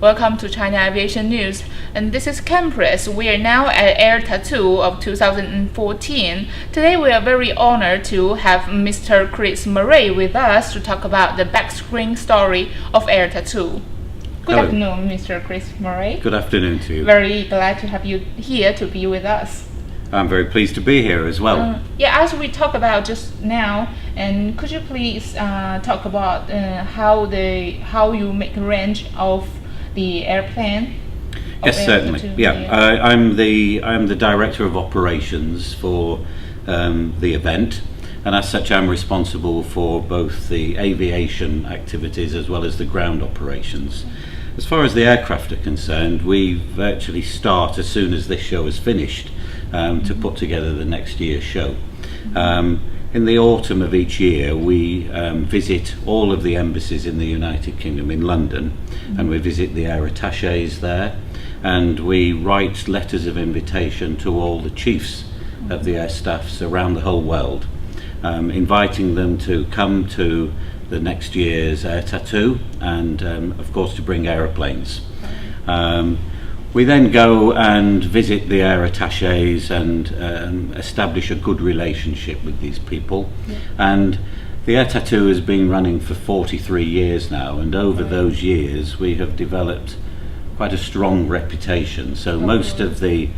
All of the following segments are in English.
Welcome to China Aviation News, and this is Campus. We are now at Air Tattoo of 2014. Today we are very honored to have Mr. Chris Murray with us to talk about the backscreen story of Air Tattoo. Good afternoon, Mr. Chris Murray. Good afternoon to you. Very glad to have you here to be with us. I'm very pleased to be here as well. As we talked about just now, and could you please talk about how you make a range of the airplane? Yes, certainly. I'm the director of operations for the event, and as such I'm responsible for both the aviation activities as well as the ground operations. As far as the aircraft are concerned, we virtually start as soon as this show is finished to put together the next year's show. In the autumn of each year we visit all of the embassies in the United Kingdom in London, and we visit the air attaches there, and we write letters of invitation to all the chiefs of the air staffs around the whole world, inviting them to come to the next year's Air Tattoo, and of course to bring aeroplanes. We then go and visit the air attaches and establish a good relationship with these people. And the Air Tattoo has been running for 43 years now, and over those years we have developed quite a strong reputation. So most of the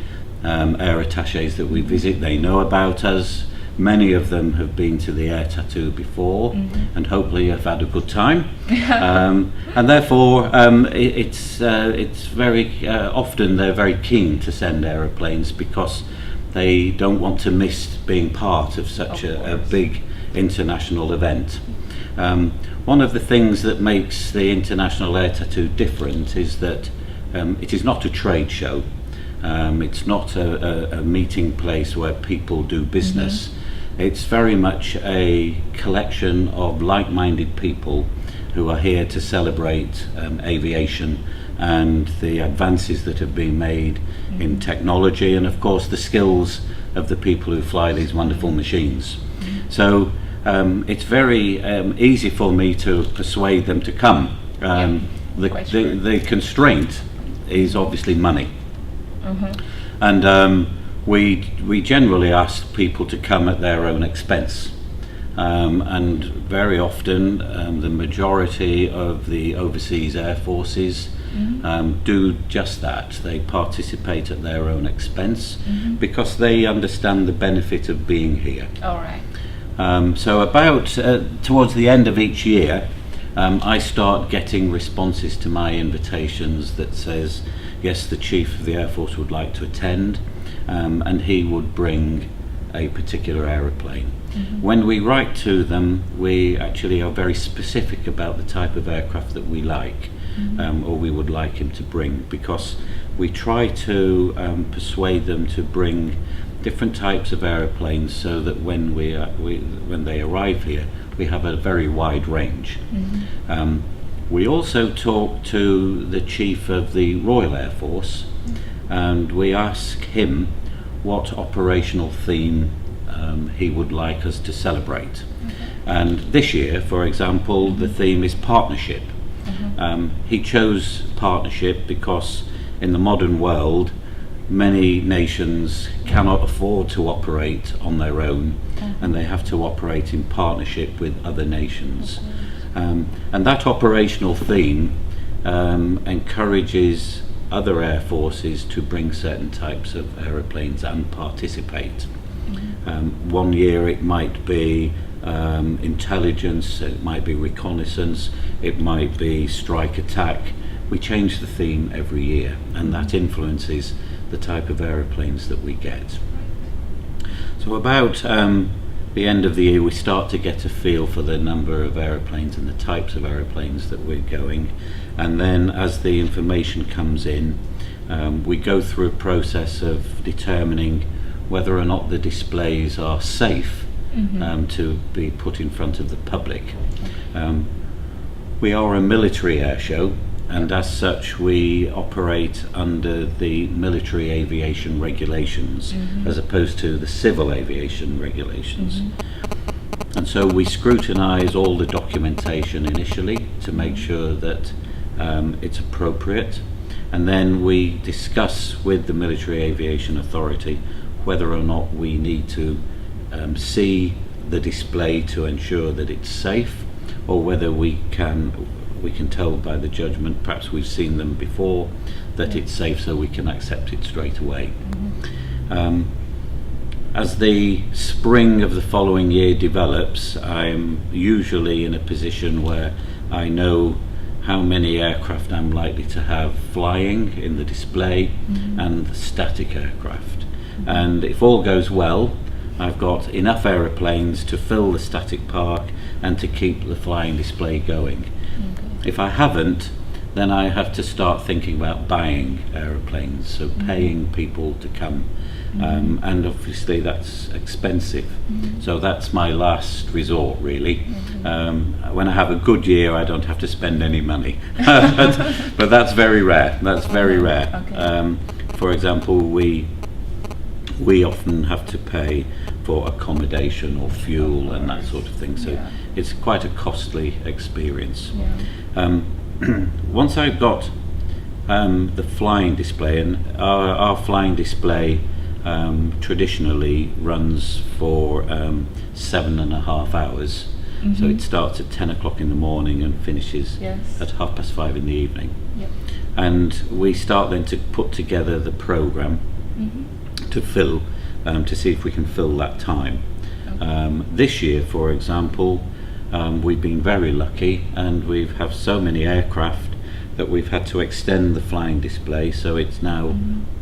air attaches that we visit, they know about us. Many of them have been to the Air Tattoo before and hopefully have had a good time. And therefore it's very often they're very keen to send aeroplanes because they don't want to miss being part of such a big international event. One of the things that makes the International Air Tattoo different is that it is not a trade show. It's not a meeting place where people do business. It's very much a collection of like-minded people who are here to celebrate aviation and the advances that have been made in technology, and of course the skills of the people who fly these wonderful machines. So it's very easy for me to persuade them to come. The constraint is obviously money. And we generally ask people to come at their own expense, and very often the majority of the overseas air forces do just that. They participate at their own expense because they understand the benefit of being here. So about towards the end of each year I start getting responses to my invitations that says yes, the Chief of the Air Force would like to attend, and he would bring a particular aeroplane. When we write to them, we actually are very specific about the type of aircraft that we like, or we would like him to bring, because we try to persuade them to bring different types of aeroplanes so that when they arrive here we have a very wide range. We also talk to the Chief of the Royal Air Force, and we ask him what operational theme he would like us to celebrate. And this year, for example, the theme is partnership. He chose partnership because in the modern world many nations cannot afford to operate on their own, and they have to operate in partnership with other nations. And that operational theme encourages other air forces to bring certain types of aeroplanes and participate. One year it might be intelligence, it might be reconnaissance, it might be strike attack. We change the theme every year, and that influences the type of aeroplanes that we get. So about the end of the year we start to get a feel for the number of aeroplanes and the types of aeroplanes that we're going, and then as the information comes in we go through a process of determining whether or not the displays are safe to be put in front of the public. We are a military air show, and as such we operate under the military aviation regulations as opposed to the civil aviation regulations. And so we scrutinise all the documentation initially to make sure that it's appropriate. And then we discuss with the Military Aviation Authority whether or not we need to see the display to ensure that it's safe, or whether we can tell by the judgment, perhaps we've seen them before, that it's safe, so we can accept it straight away. As the spring of the following year develops, I'm usually in a position where I know how many aircraft I'm likely to have flying in the display and the static aircraft. And if all goes well, I've got enough aeroplanes to fill the static park and to keep the flying display going. If I haven't, then I have to start thinking about buying aeroplanes, so paying people to come. And obviously that's expensive. So that's my last resort, really. When I have a good year, I don't have to spend any money. but that's very rare. That's very rare. For example, we often have to pay for accommodation or fuel and that sort of thing. So it's quite a costly experience. Once I've got the flying display, and our flying display traditionally runs for 7.5 hours. So it starts at 10 o'clock in the morning and finishes at 5:30 in the evening. And we start then to put together the program to fill, to see if we can fill that time. This year, for example, we've been very lucky, and we have so many aircraft that we've had to extend the flying display, so it's now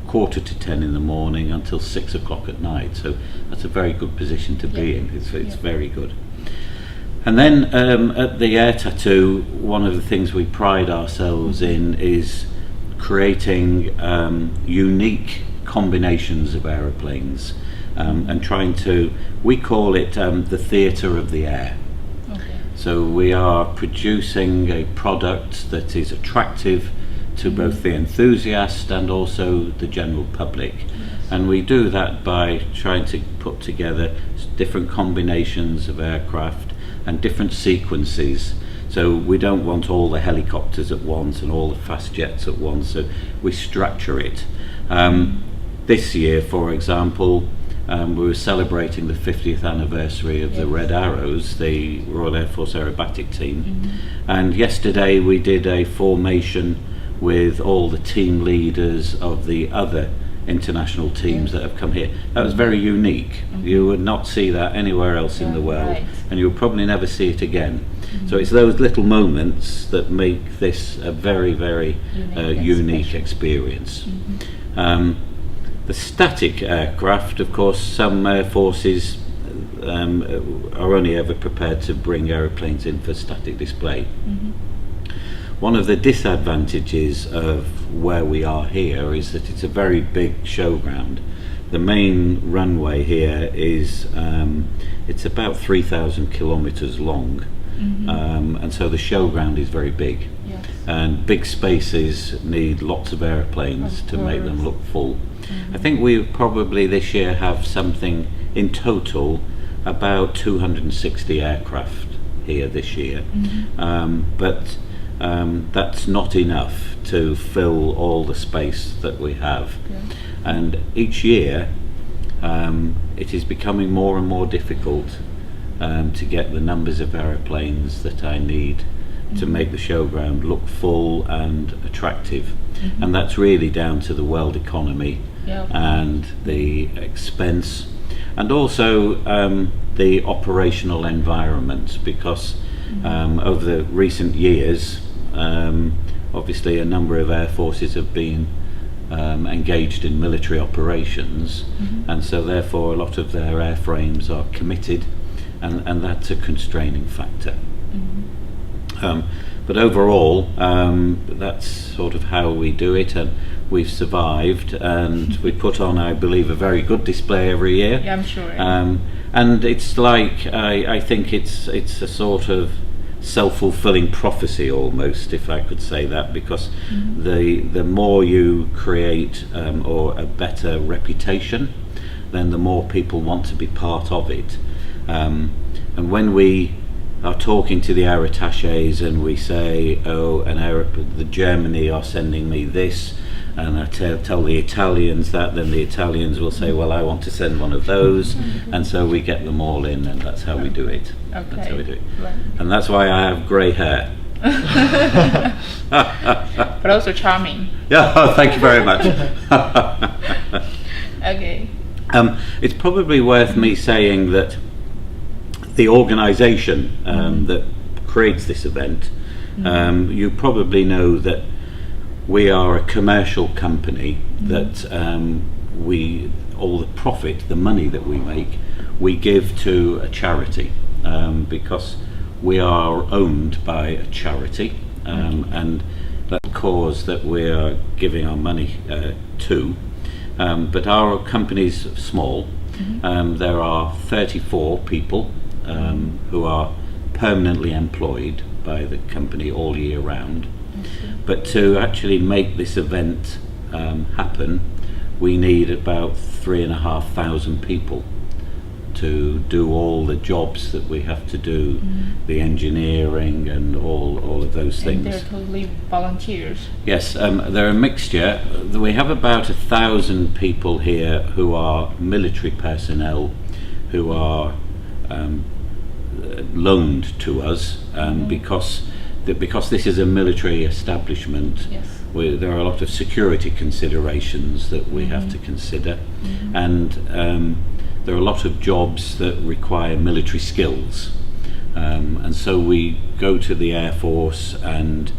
9:45 in the morning until 6 o'clock at night. So that's a very good position to be in. It's very good. And then at the Air Tattoo, one of the things we pride ourselves in is creating unique combinations of aeroplanes, and trying to, we call it the theatre of the air. So we are producing a product that is attractive to both the enthusiast and also the general public. And we do that by trying to put together different combinations of aircraft and different sequences. So we don't want all the helicopters at once and all the fast jets at once, so we structure it. This year, for example, we were celebrating the 50th anniversary of the Red Arrows, the Royal Air Force Aerobatic Team. And yesterday we did a formation with all the team leaders of the other international teams that have come here. That was very unique. You would not see that anywhere else in the world, and you'll probably never see it again. So it's those little moments that make this a very, very unique experience. The static aircraft, of course, some air forces are only ever prepared to bring aeroplanes in for static display. One of the disadvantages of where we are here is that it's a very big showground. The main runway here is it's about 3,000 kilometers long, and so the showground is very big. And big spaces need lots of aeroplanes to make them look full. I think we probably this year have something in total about 260 aircraft here this year, but that's not enough to fill all the space that we have. And each year it is becoming more and more difficult to get the numbers of aeroplanes that I need to make the showground look full and attractive. And that's really down to the world economy and the expense, and also the operational environment, because over the recent years obviously a number of air forces have been engaged in military operations, and so therefore a lot of their airframes are committed, and that's a constraining factor. But overall, that's sort of how we do it, and we've survived, and we put on, I believe, a very good display every year. I'm sure. And it's like, I think it's a sort of self-fulfilling prophecy almost, if I could say that, because the more you create or a better reputation, then the more people want to be part of it. And when we are talking to the air attaches, and we say, oh, the Germany are sending me this, and I tell the Italians that, then the Italians will say, well, I want to send one of those, and so we get them all in, and that's how we do it. Okay. That's how we do it. Right. And that's why I have grey hair. But also charming. Yeah, oh, thank you very much. Okay. It's probably worth me saying that the organisation that creates this event, you probably know that we are a commercial company, that all the profit, the money that we make, we give to a charity, because we are owned by a charity, and that cause that we are giving our money to. But our company's small. There are 34 people who are permanently employed by the company all year round. But to actually make this event happen, we need about 3,500 people to do all the jobs that we have to do, the engineering and all of those things. And they're totally volunteers. Yes, they're a mixture. We have about 1,000 people here who are military personnel, who are loaned to us because this is a military establishment. Yes. There are a lot of security considerations that we have to consider, and there are a lot of jobs that require military skills, and so we go to the Air Force and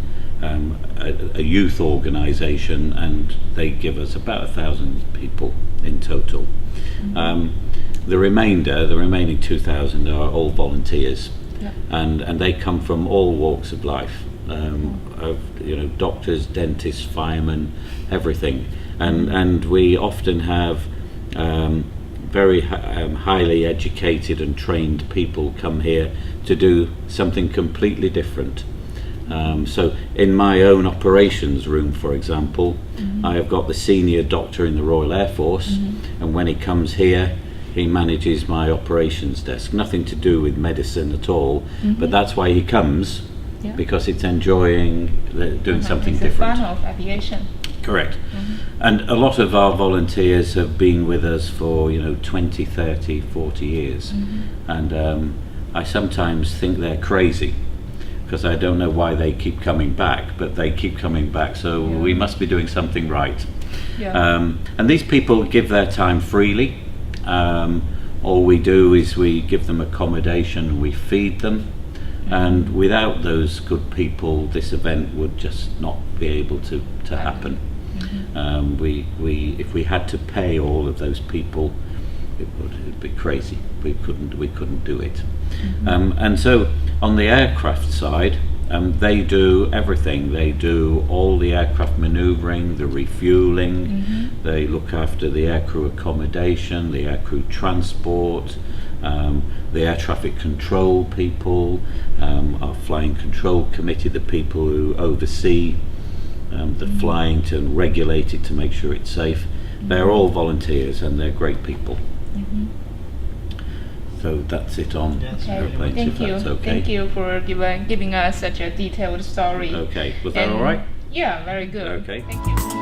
a youth organisation, and they give us about 1,000 people in total. The remaining 2,000 are all volunteers, and they come from all walks of life, doctors, dentists, firemen, everything, and we often have very highly educated and trained people come here to do something completely different. So in my own operations room, for example, I have got the senior doctor in the Royal Air Force, and when he comes here, he manages my operations desk. Nothing to do with medicine at all, but that's why he comes, because it's enjoying doing something different. It's the fun of aviation. Correct. And a lot of our volunteers have been with us for 20, 30, 40 years, and I sometimes think they're crazy, because I don't know why they keep coming back, but they keep coming back, so we must be doing something right. And these people give their time freely. All we do is we give them accommodation, we feed them, and without those good people, this event would just not be able to happen. If we had to pay all of those people, it'd be crazy. We couldn't do it. And so on the aircraft side, they do everything. They do all the aircraft manoeuvring, the refueling. They look after the aircrew accommodation, the aircrew transport, the air traffic control people, our flying control committee, the people who oversee the flying to regulate it to make sure it's safe. They're all volunteers, and they're great people. So that's it on airplanes. Thank you. That's okay. Thank you for giving us such a detailed story. Okay, was that all right? Yeah, very good. Okay. Thank you.